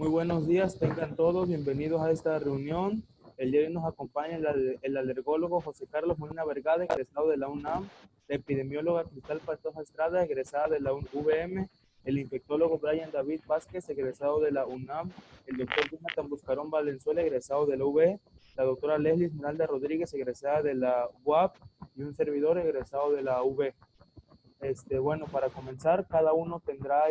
Muy buenos días, tengan todos bienvenidos a esta reunión. El día de hoy nos acompaña el alergólogo José Carlos Molina Vergada, egresado de la UNAM, la epidemióloga Cristal Pantoja Estrada, egresada de la UVM, el infectólogo Brian David Vázquez, egresado de la UNAM, el doctor Jonathan Buscarón Valenzuela, egresado de la UB, la doctora Leslie Esmeralda Rodríguez, egresada de la UAP, y un servidor egresado de la UB. Bueno, para comenzar, cada uno tendrá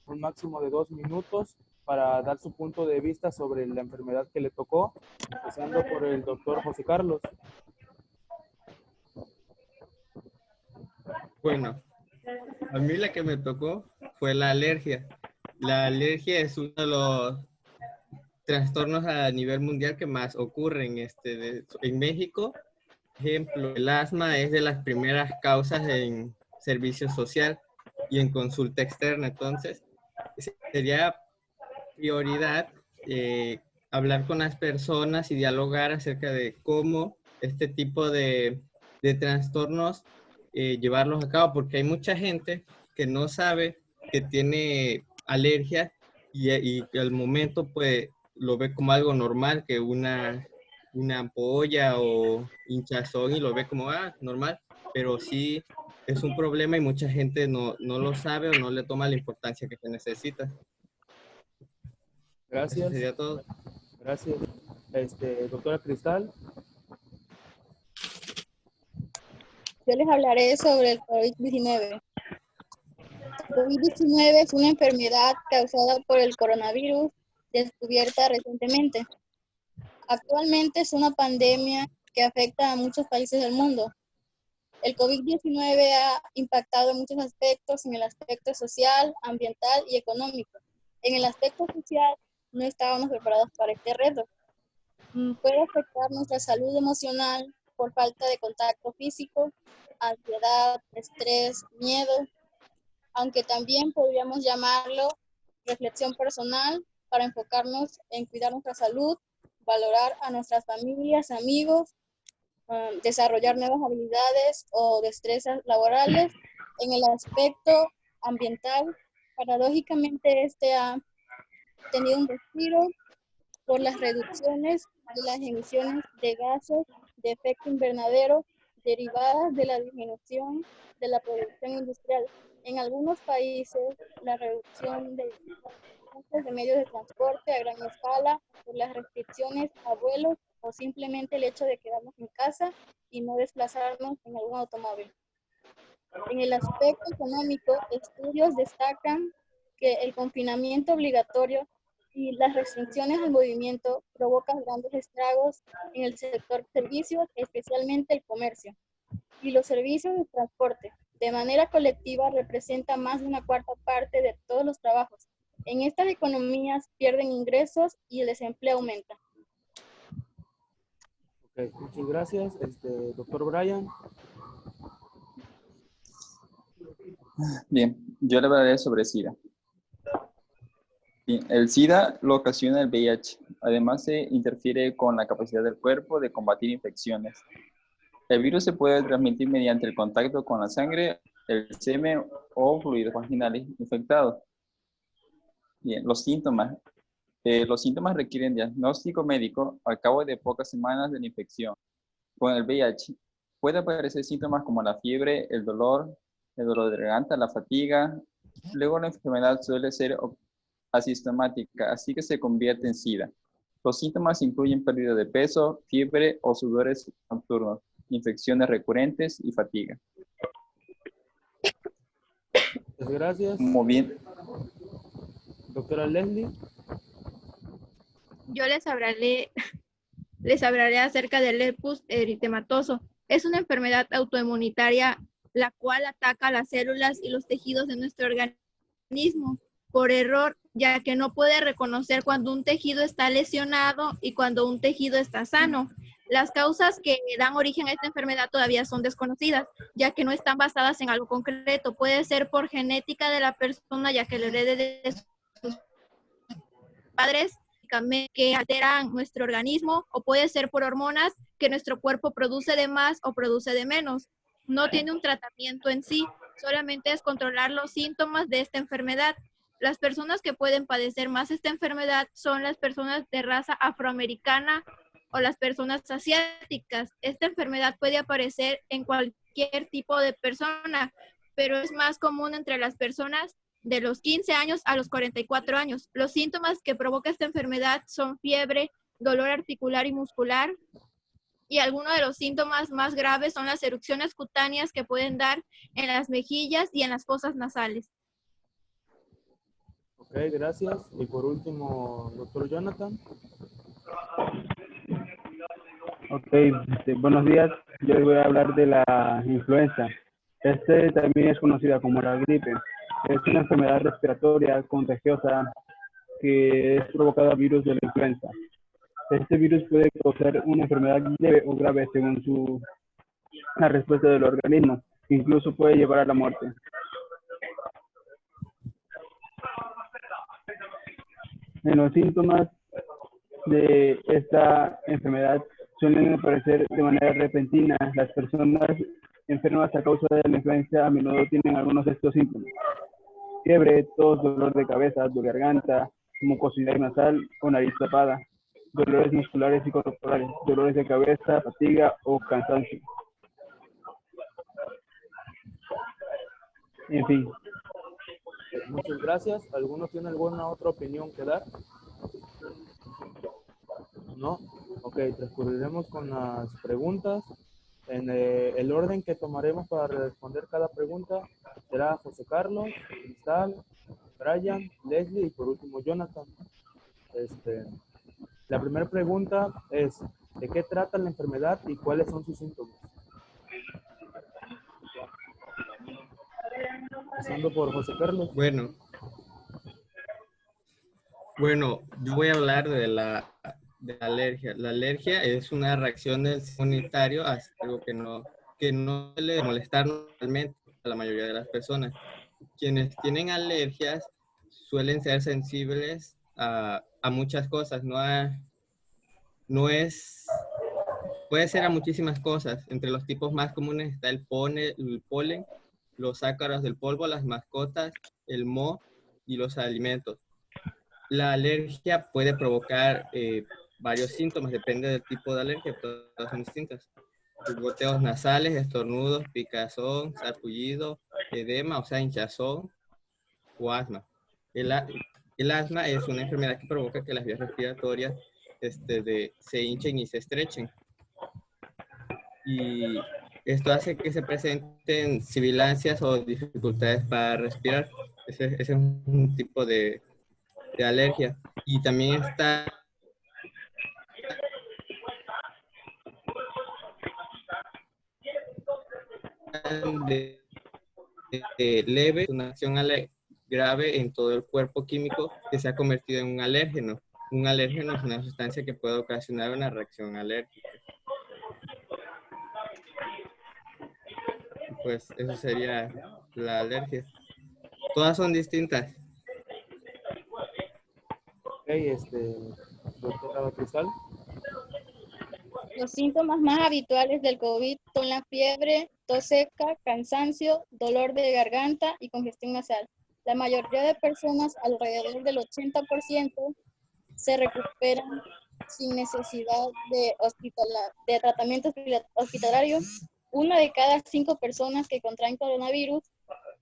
un máximo de 2 minutos para dar su punto de vista sobre la enfermedad que le tocó, empezando por el doctor José Carlos. Bueno, a mí la que me tocó fue la alergia. La alergia es uno de los trastornos a nivel mundial que más ocurren en México. Por ejemplo, el asma es de las primeras causas en servicio social y en consulta externa. Entonces, sería prioridad hablar con las personas y dialogar acerca de cómo este tipo de trastornos llevarlos a cabo, porque hay mucha gente que no sabe que tiene alergia y al momento pues lo ve como algo normal, que una ampolla o hinchazón, y lo ve como normal, pero sí es un problema y mucha gente no lo sabe o no le toma la importancia que se necesita. Eso Gracias. sería todo. Gracias. Doctora Cristal. Yo les hablaré sobre el COVID-19. El COVID-19 es una enfermedad causada por el coronavirus descubierta recientemente. Actualmente es una pandemia que afecta a muchos países del mundo. El COVID-19 ha impactado en muchos aspectos, en el aspecto social, ambiental y económico. En el aspecto social, no estábamos preparados para este reto. Puede afectar nuestra salud emocional por falta de contacto físico, ansiedad, estrés, miedo, aunque también podríamos llamarlo reflexión personal para enfocarnos en cuidar nuestra salud, valorar a nuestras familias, amigos, desarrollar nuevas habilidades o destrezas laborales. En el aspecto ambiental, paradójicamente ha tenido un respiro por las reducciones de las emisiones de gases de efecto invernadero derivadas de la disminución de la producción industrial. En algunos países, la reducción de usos de medios de transporte a gran escala por las restricciones a vuelos o simplemente el hecho de quedarnos en casa y no desplazarnos en algún automóvil. En el aspecto económico, estudios destacan que el confinamiento obligatorio y las restricciones al movimiento provocan grandes estragos en el sector servicios, especialmente el comercio. Y los servicios de transporte, de manera colectiva, representan más de una cuarta parte de todos los trabajos. En estas economías pierden ingresos y el desempleo aumenta. Okay, muchas gracias. Doctor Brian. Bien, yo le hablaré sobre SIDA. Bien, el SIDA lo ocasiona el VIH. Además, se interfiere con la capacidad del cuerpo de combatir infecciones. El virus se puede transmitir mediante el contacto con la sangre, el semen o fluidos vaginales infectados. Bien, los síntomas. Los síntomas requieren diagnóstico médico al cabo de pocas semanas de la infección. Con el VIH puede aparecer síntomas como la fiebre, el dolor de garganta, la fatiga. Luego la enfermedad suele ser asintomática, así que se convierte en SIDA. Los síntomas incluyen pérdida de peso, fiebre o sudores nocturnos, infecciones recurrentes y fatiga. Muchas gracias. Muy bien. Doctora Leslie. Yo les hablaré acerca del herpes eritematoso. Es una enfermedad autoinmunitaria la cual ataca las células y los tejidos de nuestro organismo por error, ya que no puede reconocer cuando un tejido está lesionado y cuando un tejido está sano. Las causas que dan origen a esta enfermedad todavía son desconocidas, ya que no están basadas en algo concreto. Puede ser por genética de la persona, ya que lo herede de sus padres, que alteran nuestro organismo, o puede ser por hormonas que nuestro cuerpo produce de más o produce de menos. No tiene un tratamiento en sí, solamente es controlar los síntomas de esta enfermedad. Las personas que pueden padecer más esta enfermedad son las personas de raza afroamericana o las personas asiáticas. Esta enfermedad puede aparecer en cualquier tipo de persona, pero es más común entre las personas de los 15 años a los 44 años. Los síntomas que provoca esta enfermedad son fiebre, dolor articular y muscular, y algunos de los síntomas más graves son las erupciones cutáneas que pueden dar en las mejillas y en las fosas nasales. Ok, gracias. Y por último, doctor Jonathan. Ok, buenos días. Yo les voy a hablar de la influenza. También es conocida como la gripe. Es una enfermedad respiratoria contagiosa que es provocada por virus de la influenza. Este virus puede causar una enfermedad leve o grave según la respuesta del organismo. Incluso puede llevar a la muerte. En los síntomas de esta enfermedad suelen aparecer de manera repentina. Las personas enfermas a causa de la influenza a menudo tienen algunos de estos síntomas: fiebre, tos, dolor de cabeza, de garganta, mucosidad nasal o nariz tapada, dolores musculares y corporales, dolores de cabeza, fatiga o cansancio. En fin. Muchas gracias. ¿Alguno tiene alguna otra opinión que dar? ¿No? Ok, transcurriremos con las preguntas. En el orden que tomaremos para responder cada pregunta será José Carlos, Cristal, Brian, Leslie y por último Jonathan. La primera pregunta es, ¿de qué trata la enfermedad y cuáles son sus síntomas? Empezando por José Carlos. Bueno, yo voy a hablar de la alergia. La alergia es una reacción del sistema inmunitario a algo que no suele molestar normalmente a la mayoría de las personas. Quienes tienen alergias suelen ser sensibles a muchas cosas, puede ser a muchísimas cosas. Entre los tipos más comunes está el polen, los ácaros del polvo, las mascotas, el moho y los alimentos. La alergia puede provocar varios síntomas, depende del tipo de alergia, todas son distintas. Goteos nasales, estornudos, picazón, sarpullido, edema, o sea, hinchazón o asma. El asma es una enfermedad que provoca que las vías respiratorias se hinchen y se estrechen. Y esto hace que se presenten sibilancias o dificultades para respirar. Ese es un tipo de alergia. Y también está leve, una acción grave en todo el cuerpo químico que se ha convertido en un alérgeno. Un alérgeno es una sustancia que puede ocasionar una reacción alérgica. Pues eso sería la alergia. Todas son distintas. Ok, doctora Cristal. Los síntomas más habituales del COVID son la fiebre, tos seca, cansancio, dolor de garganta y congestión nasal. La mayoría de personas, alrededor del 80%, se recuperan sin necesidad de tratamiento hospitalario. Una de cada 5 personas que contraen coronavirus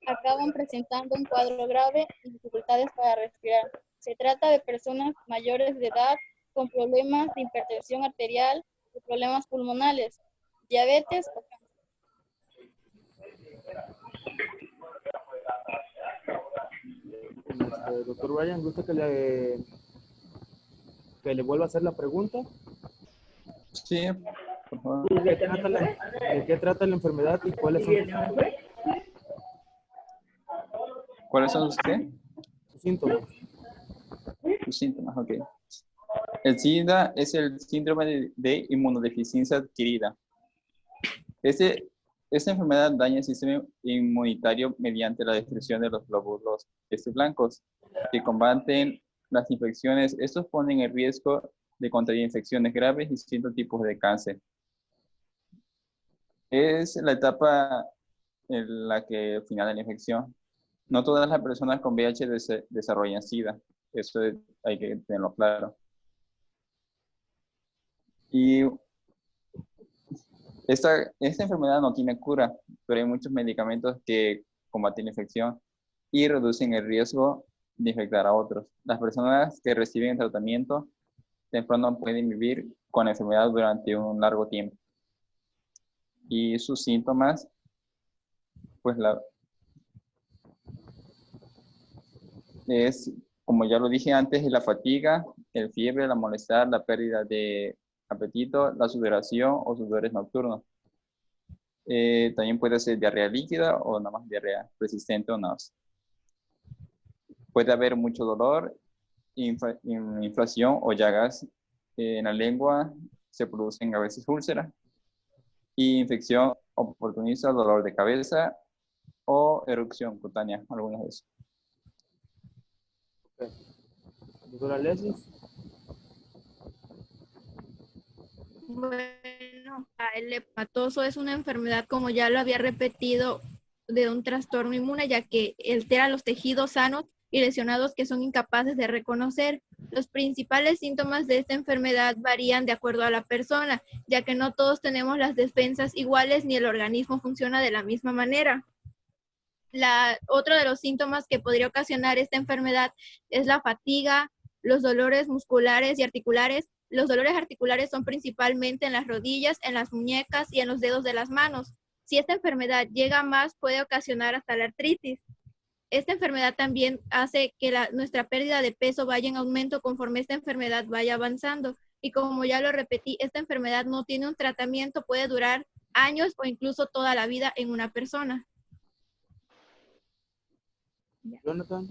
acaban presentando un cuadro grave y dificultades para respirar. Se trata de personas mayores de edad con problemas de hipertensión arterial, o problemas pulmonares, diabetes o cáncer. Doctor Brian, ¿gusta que le vuelva a hacer la pregunta? Sí, por favor. ¿De qué trata la enfermedad y cuáles son ¿Cuáles son usted? sus síntomas? Sus síntomas, ok. El SIDA es el síndrome de inmunodeficiencia adquirida. Esta enfermedad daña el sistema inmunitario mediante la destrucción de los glóbulos blancos que combaten las infecciones. Estos ponen en riesgo de contraer infecciones graves y distintos tipos de cáncer. Es la etapa en la que al final de la infección No todas las personas con VIH desarrollan SIDA. Eso hay que tenerlo claro. Y esta enfermedad no tiene cura, pero hay muchos medicamentos que combaten la infección y reducen el riesgo de infectar a otros. Las personas que reciben tratamiento temprano pueden vivir con la enfermedad durante un largo tiempo. Y sus síntomas, pues es, como ya lo dije antes, la fatiga, el fiebre, la molestar, la pérdida de apetito, la sudoración o sudores nocturnos. También puede ser diarrea líquida o nada más diarrea persistente o náusea. Puede haber mucho dolor, inflación o llagas en la lengua, se producen a veces úlceras, y infección oportunista, dolor de cabeza o erupción cutánea, algunos de esos. Okay. Doctora Leslie. Bueno, el hepatoso es una enfermedad, como ya lo había repetido, de un trastorno inmune, ya que altera los tejidos sanos y lesionados que son incapaces de reconocer. Los principales síntomas de esta enfermedad varían de acuerdo a la persona, ya que no todos tenemos las defensas iguales ni el organismo funciona de la misma manera. Otro de los síntomas que podría ocasionar esta enfermedad es la fatiga, los dolores musculares y articulares. Los dolores articulares son principalmente en las rodillas, en las muñecas y en los dedos de las manos. Si esta enfermedad llega a más, puede ocasionar hasta la artritis. Esta enfermedad también hace que nuestra pérdida de peso vaya en aumento conforme esta enfermedad vaya avanzando. Y como ya lo repetí, esta enfermedad no tiene un tratamiento, puede durar años o incluso toda la vida en una persona. Jonathan.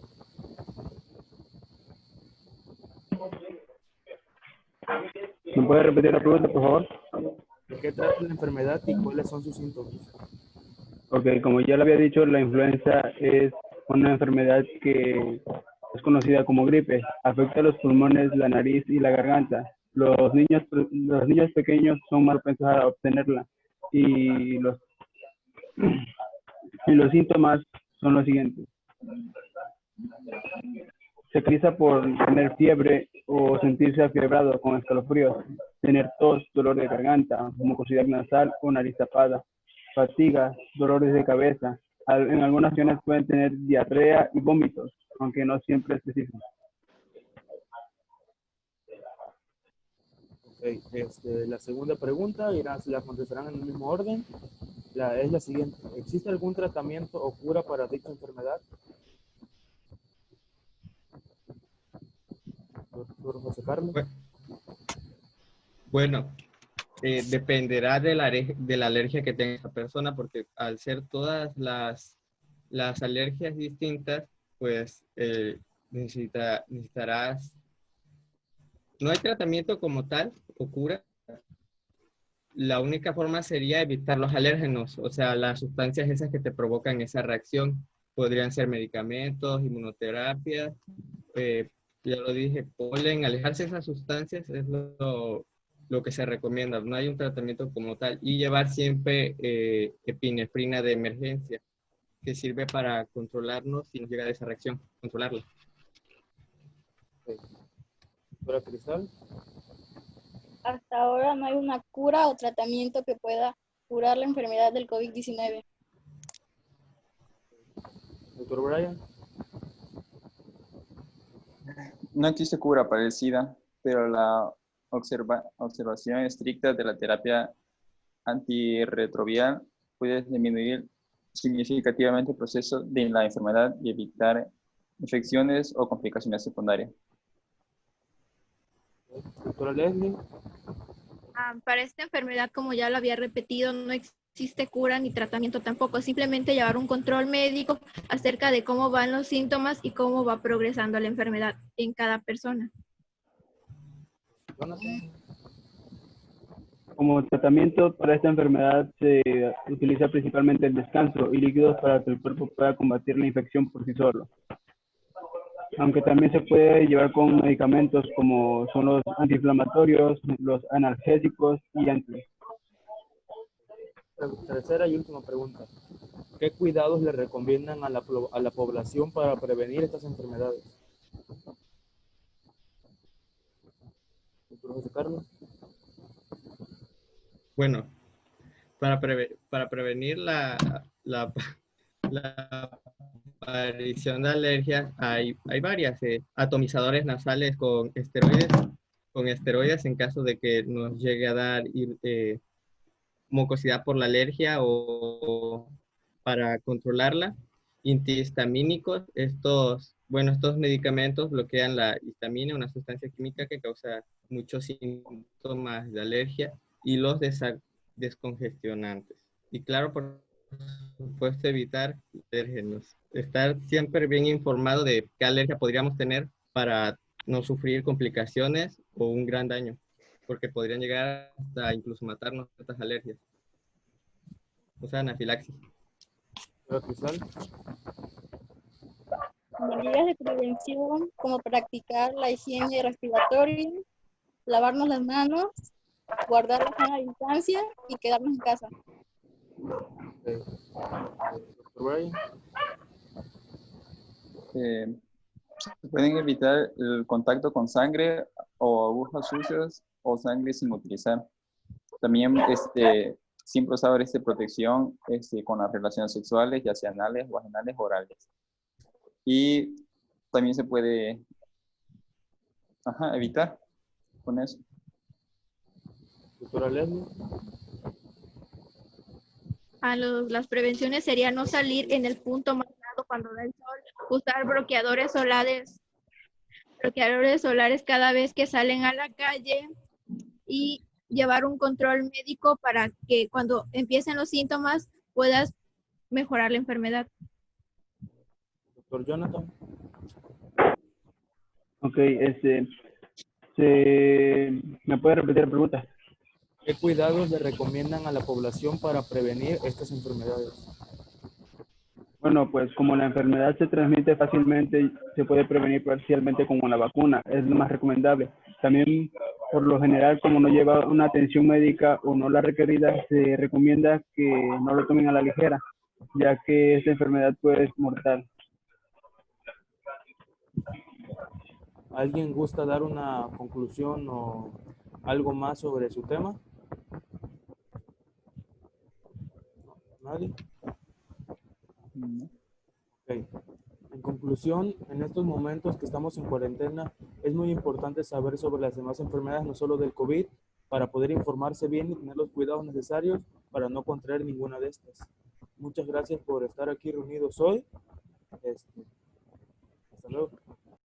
¿Me puede repetir la pregunta, por favor? ¿De qué trata la enfermedad y cuáles son sus síntomas? Ok, como ya lo había dicho, la influenza es una enfermedad que es conocida como gripe. Afecta los pulmones, la nariz y la garganta. Los niños pequeños son más propensos a obtenerla. Y los síntomas son los siguientes. Se caracteriza por tener fiebre o sentirse afiebrado con escalofríos, tener tos, dolor de garganta, mucosidad nasal o nariz tapada, fatiga, dolores de cabeza. En algunas ocasiones pueden tener diarrea y vómitos, aunque no siempre es específico. Okay. La segunda pregunta, y la contestarán en el mismo orden, es la siguiente. ¿Existe algún tratamiento o cura para dicha enfermedad? Doctor José Carlos. Bueno, dependerá de la alergia que tenga esa persona, porque al ser todas las alergias distintas, pues necesitarás, no hay tratamiento como tal o cura. La única forma sería evitar los alérgenos, o sea, las sustancias esas que te provocan esa reacción. Podrían ser medicamentos, inmunoterapia, ya lo dije, polen, alejarse de esas sustancias es lo que se recomienda. No hay un tratamiento como tal. Y llevar siempre epinefrina de emergencia, que sirve para controlarnos si nos llega a esa reacción, controlarla. Doctora Cristal. Hasta ahora no hay una cura o tratamiento que pueda curar la enfermedad del COVID-19. Doctor Brian. No existe cura para el SIDA, pero la observación estricta de la terapia antirretroviral puede disminuir significativamente el proceso de la enfermedad y evitar infecciones o complicaciones secundarias. Doctora Leslie. Para esta enfermedad, como ya lo había repetido, no existe cura ni tratamiento tampoco. Simplemente llevar un control médico acerca de cómo van los síntomas y cómo va progresando la enfermedad en cada persona. Como tratamiento para esta enfermedad se utiliza principalmente el descanso y líquidos para que el cuerpo pueda combatir la infección por sí solo. Aunque también se puede llevar con medicamentos como son los antiinflamatorios, los analgésicos y anti. Tercera y última pregunta. ¿Qué cuidados le recomiendan a la población para prevenir estas enfermedades? Doctor José Carlos. Bueno, para prevenir la aparición de alergias hay varias. Atomizadores nasales con esteroides en caso de que nos llegue a dar mucosidad por la alergia o para controlarla. Antihistamínicos, estos medicamentos bloquean la histamina, una sustancia química que causa muchos síntomas de alergia, y los descongestionantes. Y claro, por supuesto, evitar alérgenos. Estar siempre bien informado de qué alergia podríamos tener para no sufrir complicaciones o un gran daño, porque podrían llegar hasta incluso matarnos estas alergias. O sea, anafilaxis. Cristal. Medidas de prevención como practicar la higiene respiratoria, lavarnos las manos, guardar la sana distancia y quedarnos en casa. Doctor Brian. Se pueden evitar el contacto con sangre o agujas sucias o sangre sin utilizar. También siempre usar protección con las relaciones sexuales, ya sean anales, vaginales o orales. Y también se puede evitar con eso. Doctora Leslie. Las prevenciones serían no salir en el punto más alto cuando da el sol, usar bloqueadores solares cada vez que salen a la calle y llevar un control médico para que cuando empiecen los síntomas puedas mejorar la enfermedad. Doctor Jonathan. Ok, ¿me puede repetir la pregunta? ¿Qué cuidados le recomiendan a la población para prevenir estas enfermedades? Bueno, pues como la enfermedad se transmite fácilmente, se puede prevenir parcialmente con la vacuna, es lo más recomendable. También, por lo general, como no lleva una atención médica o no la requerida, se recomienda que no lo tomen a la ligera, ya que esta enfermedad puede ser mortal. ¿Alguien gusta dar una conclusión o algo más sobre su tema? ¿Nadie? Okay. En conclusión, en estos momentos que estamos en cuarentena, es muy importante saber sobre las demás enfermedades, no solo del COVID, para poder informarse bien y tener los cuidados necesarios para no contraer ninguna de estas. Muchas gracias por estar aquí reunidos hoy. Hasta luego.